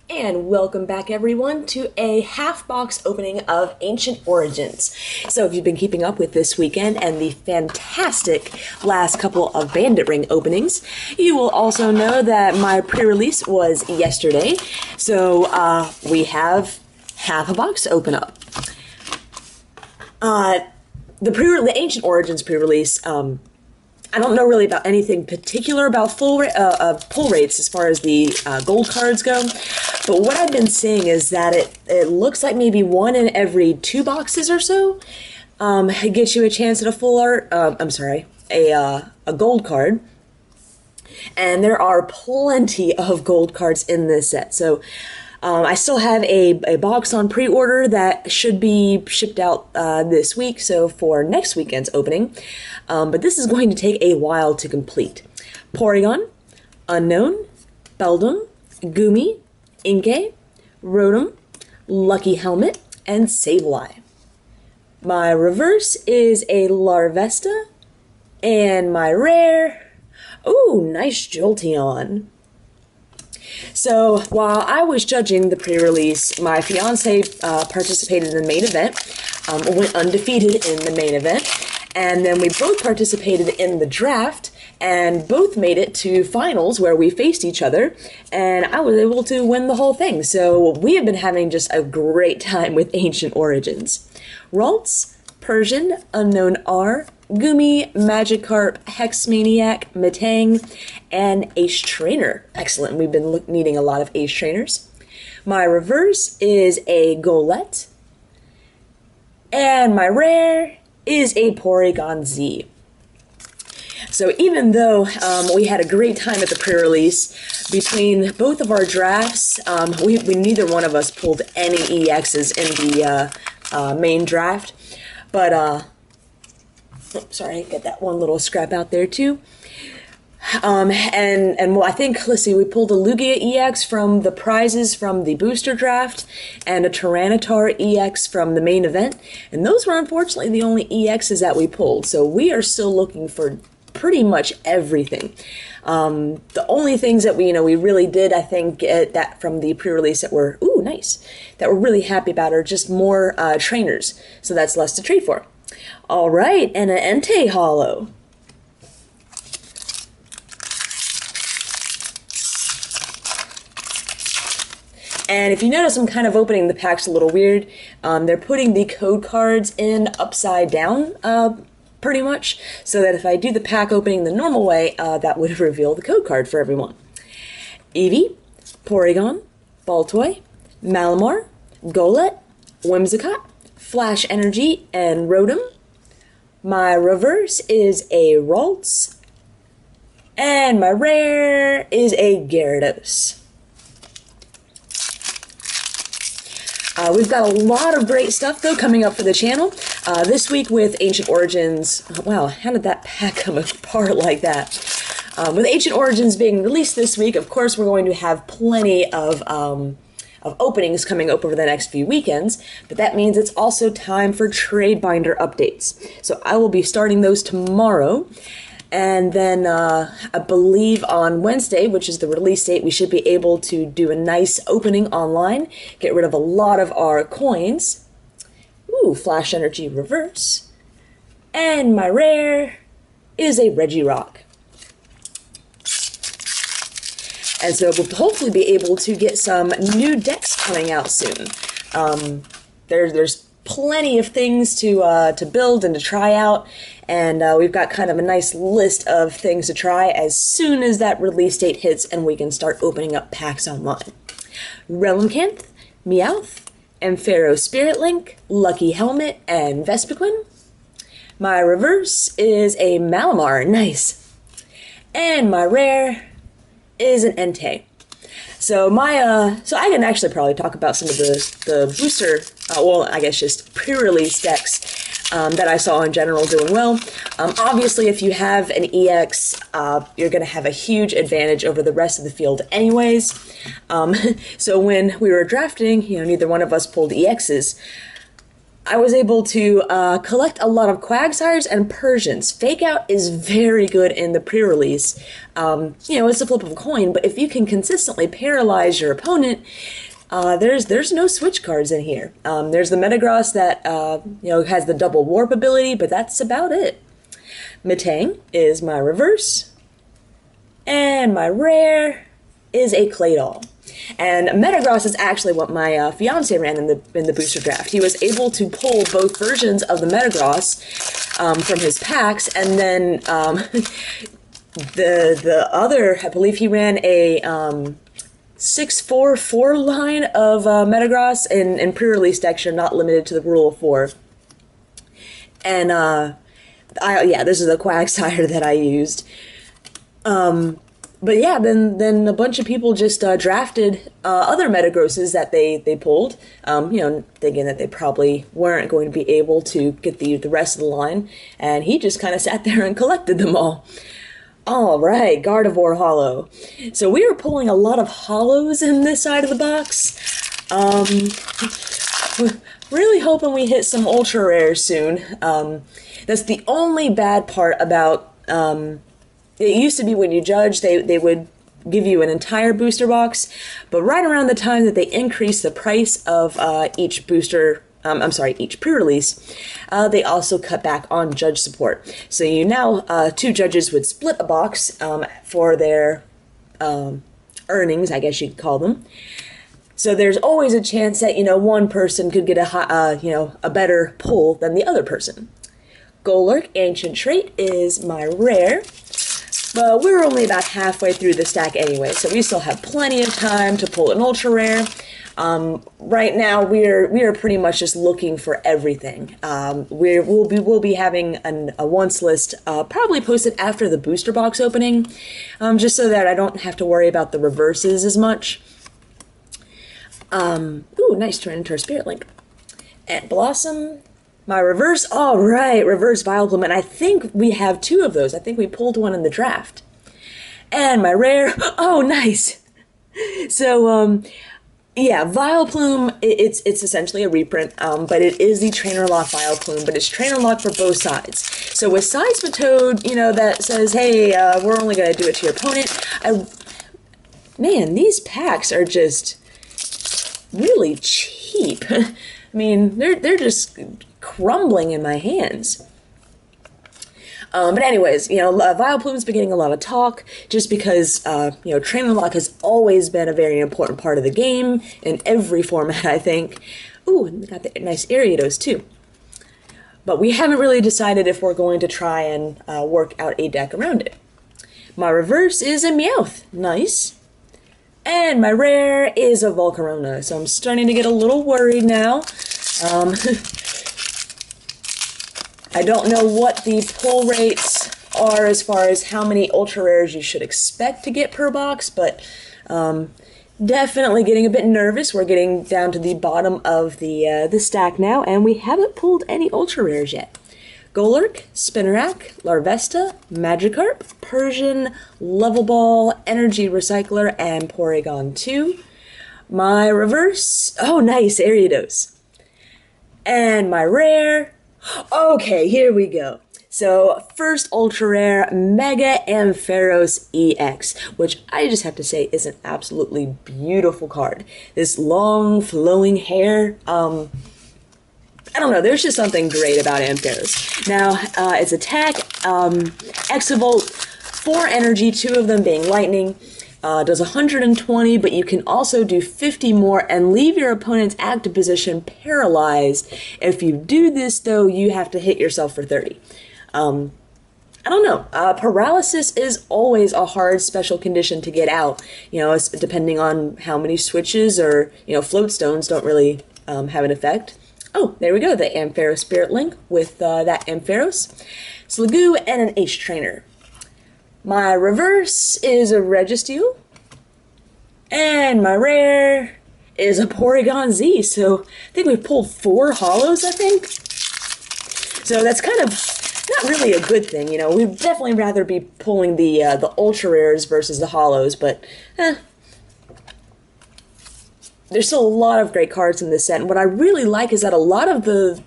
And welcome back everyone to a half box opening of Ancient Origins. So if you've been keeping up with this weekend and the fantastic last couple of Bandit Ring openings, you will also know that my pre-release was yesterday. So we have half a box to open up. The Ancient Origins pre-release, I don't know really about anything particular about pull rates as far as the gold cards go, but what I've been seeing is that it looks like maybe one in every 2 boxes or so gets you a chance at a full art. A gold card, and there are plenty of gold cards in this set. So I still have a box on pre-order that should be shipped out this week, so for next weekend's opening. But this is going to take a while to complete. Porygon, Unknown, Beldum, Goomy, Inkay, Rotom, Lucky Helmet, and Sableye. My reverse is a Larvesta, and my rare, ooh, nice Jolteon. So while I was judging the pre-release, my fiance participated in the main event, went undefeated in the main event, and then we both participated in the draft and both made it to finals where we faced each other, and I was able to win the whole thing. So we have been having just a great time with Ancient Origins. Ralts, Persian, Unknown R, Goomy, Magikarp, Hexmaniac, Metang, and Ace Trainer. Excellent. We've been needing a lot of Ace Trainers. My reverse is a Golett. And my rare is a Porygon Z. So even though we had a great time at the pre-release, between both of our drafts, we neither one of us pulled any EXs in the main draft. But, sorry, get that one little scrap out there too. Well, I think, let's see, we pulled a Lugia EX from the prizes from the booster draft and a Tyranitar EX from the main event. And those were unfortunately the only EXs that we pulled. So we are still looking for pretty much everything. The only things that we really did, I think, get that from the pre-release that were, ooh, nice, that we're really happy about are just more trainers. So that's less to trade for. All right, and an Entei Holo. And if you notice, I'm kind of opening the packs a little weird. They're putting the code cards in upside down, pretty much, so that if I do the pack opening the normal way, that would reveal the code card for everyone. Eevee, Porygon, Baltoy, Malamar, Golett, Whimsicott, Flash Energy, and Rotom. My reverse is a Ralts, and my rare is a Gyarados. We've got a lot of great stuff, though, coming up for the channel. This week with Ancient Origins, wow, how did that pack come apart like that? With Ancient Origins being released this week, of course, we're going to have plenty of openings coming up over the next few weekends, but that means it's also time for trade binder updates. So I will be starting those tomorrow. And then I believe on Wednesday, which is the release date, we should be able to do a nice opening online, get rid of a lot of our coins. Ooh, Flash Energy reverse. And my rare is a Regirock. And so we'll hopefully be able to get some new decks coming out soon. There's plenty of things to build and to try out, and we've got kind of a nice list of things to try as soon as that release date hits and we can start opening up packs online. Relimcanth, Meowth, Ampharos Spirit Link, Lucky Helmet, and Vespiquen. My reverse is a Malamar, nice. And my rare is an Entei. So so I can actually probably talk about some of the booster, well, I guess just pre-release decks that I saw in general doing well. Obviously, if you have an EX, you're going to have a huge advantage over the rest of the field anyways. So when we were drafting, neither one of us pulled EXs. I was able to collect a lot of Quagsires and Persians. Fake Out is very good in the pre-release. You know, it's a flip of a coin, but if you can consistently paralyze your opponent, there's no switch cards in here. There's the Metagross that you know, has the double warp ability, but that's about it. Metang is my reverse, and my rare is a Claydol. And Metagross is actually what my fiance ran in the booster draft. He was able to pull both versions of the Metagross from his packs, and then the other, I believe he ran a 6-4-4 line of Metagross in pre-release decks. You're not limited to the rule of 4. And yeah, this is the Quagsire that I used. But yeah, then a bunch of people just drafted other Metagrosses that they pulled, you know, thinking that they probably weren't going to be able to get the rest of the line, and he just kind of sat there and collected them all. All right, Gardevoir Hollow. So we were pulling a lot of hollows in this side of the box. Really hoping we hit some ultra rares soon. That's the only bad part about it used to be when you judge, they would give you an entire booster box, but right around the time that they increased the price of each booster, each pre-release, they also cut back on judge support. So you now, 2 judges would split a box for their earnings, I guess you could call them. So there's always a chance that, you know, one person could get a better pull than the other person. Golurk Ancient Trait is my rare. But we're only about halfway through the stack anyway, so we still have plenty of time to pull an ultra rare. Right now, we are pretty much just looking for everything. We'll be having a once list probably posted after the booster box opening, just so that I don't have to worry about the reverses as much. Ooh, nice turn into our Spirit Link. And Blossom. My reverse, all right, reverse Vileplume, and I think we have 2 of those. I think we pulled one in the draft. And my rare, oh, nice. So, yeah, Vileplume, it's essentially a reprint, but it is the Trainer Lock Vileplume, but it's Trainer Lock for both sides. So with Seismitoad, you know, that says, hey, we're only going to do it to your opponent. Man, these packs are just really cheap. I mean, they're just crumbling in my hands. But anyways, you know, Vileplume's been getting a lot of talk just because, you know, Trainer Lock has always been a very important part of the game in every format, I think. Ooh, and we got the nice Ariados too. But we haven't really decided if we're going to try and work out a deck around it. My reverse is a Meowth. Nice. And my rare is a Volcarona, so I'm starting to get a little worried now. I don't know what the pull rates are as far as how many ultra rares you should expect to get per box, but definitely getting a bit nervous. We're getting down to the bottom of the stack now, and we haven't pulled any ultra rares yet. Golurk, Spinarak, Larvesta, Magikarp, Persian, Level Ball, Energy Recycler, and Porygon 2. My reverse, oh nice, Ariados. And my rare, okay, here we go. So, first ultra rare, Mega Ampharos EX, which I just have to say is an absolutely beautiful card. This long, flowing hair, I don't know, there's just something great about Ampharos. Now, its attack, Exavolt, 4 energy, 2 of them being lightning, does 120, but you can also do 50 more and leave your opponent's active position paralyzed. If you do this, though, you have to hit yourself for 30. I don't know. Paralysis is always a hard special condition to get out. You know, it's depending on how many switches or, you know, float stones don't really have an effect. Oh, there we go, the Ampharos Spirit Link with that Ampharos, Sliggoo, and an Ace Trainer. My reverse is a Registeel, and my rare is a Porygon Z, so I think we've pulled 4 hollows, I think. So that's kind of not really a good thing, you know. We'd definitely rather be pulling the ultra rares versus the hollows, but there's still a lot of great cards in this set, and what I really like is that a lot of the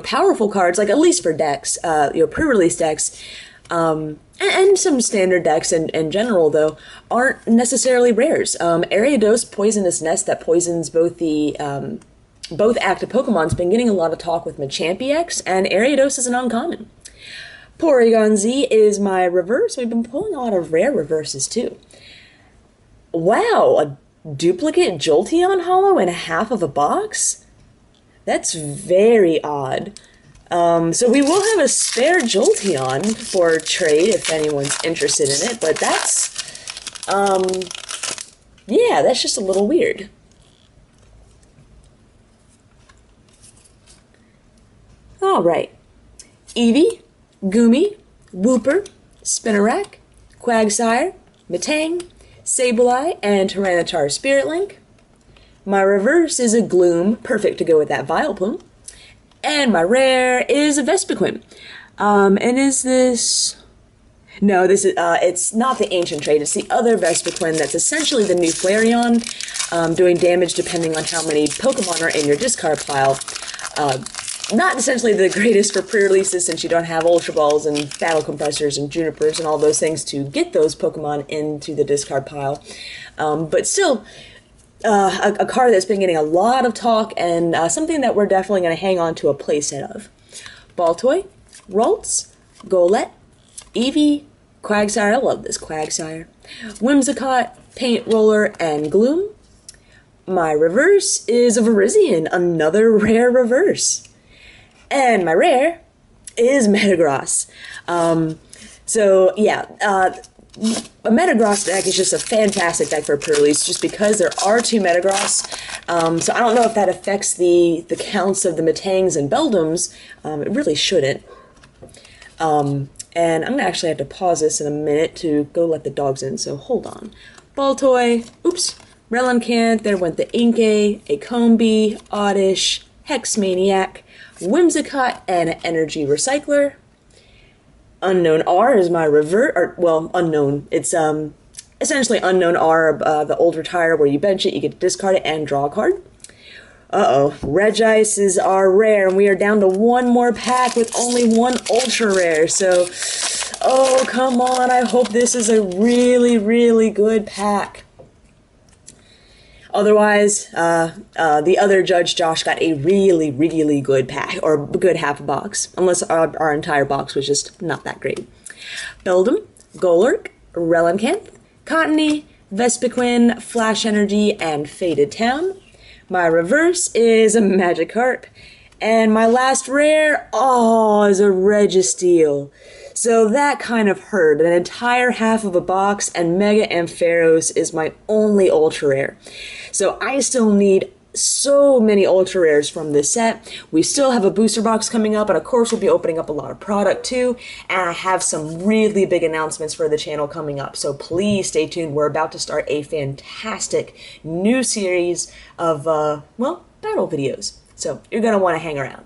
powerful cards, like at least for decks, pre-release decks, and some standard decks in general, though, aren't necessarily rares. Ariados, Poisonous Nest, that poisons both the both active Pokemon's been getting a lot of talk with Machamp EX, and Ariados is an uncommon. Porygon Z is my reverse. We've been pulling a lot of rare reverses, too. Wow, a duplicate Jolteon holo in half of a box? That's very odd. So we will have a spare Jolteon for trade if anyone's interested in it, but that's, yeah, that's just a little weird. Alright. Eevee, Goomy, Wooper, Spinarak, Quagsire, Metang, Sableye, and Tyranitar Spirit Link. My reverse is a Gloom, perfect to go with that Vileplume. And my rare is a Vespiquen. And is this... No, this is it's not the ancient trait, it's the other Vespiquen that's essentially the new Flareon, doing damage depending on how many Pokemon are in your discard pile. Not essentially the greatest for pre-releases since you don't have Ultra Balls and Battle Compressors and Junipers and all those things to get those Pokemon into the discard pile. But still, a card that's been getting a lot of talk and something that we're definitely going to hang on to a playset of. Baltoy, Ralts, Golett, Eevee, Quagsire, I love this Quagsire, Whimsicott, Paint Roller, and Gloom. My reverse is a Virizion, another rare reverse. And my rare is Metagross. So yeah, a Metagross deck is just a fantastic deck for pre-release just because there are two Metagross. So I don't know if that affects the counts of the Metangs and Beldums. It really shouldn't. And I'm going to actually have to pause this in a minute to go let the dogs in, so hold on. Baltoy, oops, Relincant, there went the Inkay, a Combee, Oddish, Hex Maniac, Whimsicott, and an Energy Recycler. Unknown R is my unknown. It's essentially Unknown R, the old retire where you bench it, you get to discard it, and draw a card. Uh-oh, Regice is our rare, and we are down to one more pack with only one ultra rare, so, oh, come on, I hope this is a really, really good pack. Otherwise, the other Judge Josh got a really, really good pack, or a good half a box, unless our entire box was just not that great. Beldum, Golurk, Relicanth, Cottony, Vespiquen, Flash Energy, and Faded Town. My reverse is a Magikarp, and my last rare, is a Registeel. So that kind of hurt. An entire half of a box, and Mega Ampharos is my only ultra rare. So I still need so many ultra rares from this set. We still have a booster box coming up, and of course we'll be opening up a lot of product too, and I have some really big announcements for the channel coming up, so please stay tuned. We're about to start a fantastic new series of, battle videos, so you're going to want to hang around.